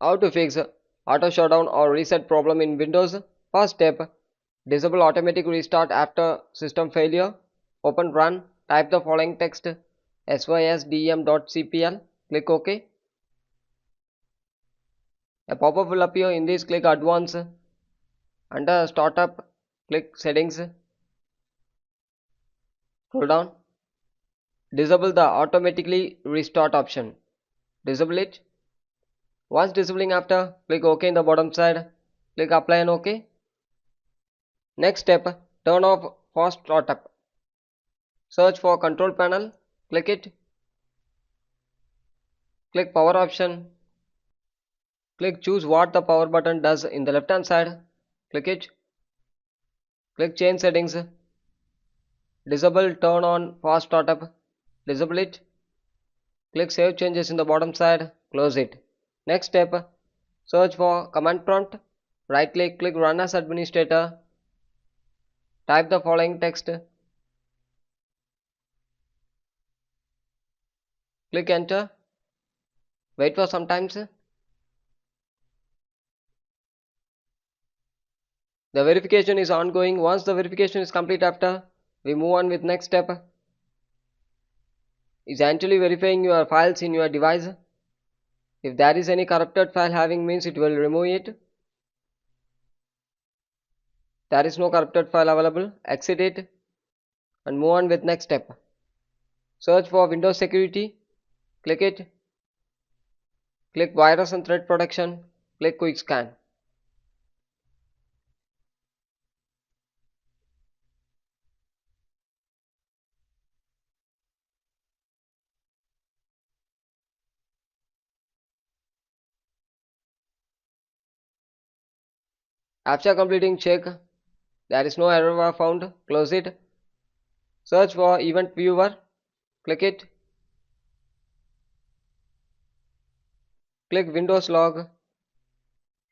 How to fix auto shutdown or reset problem in Windows? First step, disable automatic restart after system failure. Open run, type the following text sysdm.cpl, click OK. A pop-up will appear. In this, click Advanced. Under Startup, click Settings, scroll down. Disable the automatically restart option. Disable it. Once disabling after, click OK in the bottom side. Click Apply and OK. Next step, turn off fast startup. Search for control panel, click it. Click power option. Click choose what the power button does in the left hand side. Click it. Click change settings. Disable turn on fast startup. Disable it. Click save changes in the bottom side. Close it. Next step, search for command prompt. Right click, click run as administrator. Type the following text. Click enter. Wait for some time. The verification is ongoing. Once the verification is complete after, we move on with next step. Is actually verifying your files in your device. If there is any corrupted file having means it will remove it. There is no corrupted file available. Exit it and move on with next step. Search for Windows security. Click it. Click virus and threat protection. Click quick scan. After completing check, there is no error found. Close it. Search for event viewer. Click it. Click Windows log.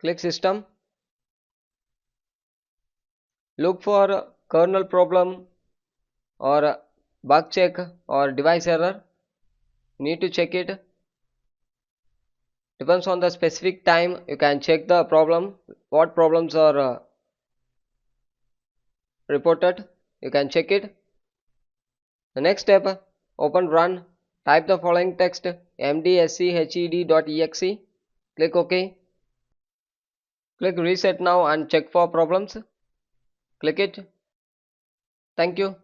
Click system. Look for kernel problem or bug check or device error. You need to check it. Depends on the specific time you can check the problem. What problems are reported, you can check it. The next step, open run. Type the following text mdsched.exe. Click OK. Click reset now and check for problems. Click it. Thank you.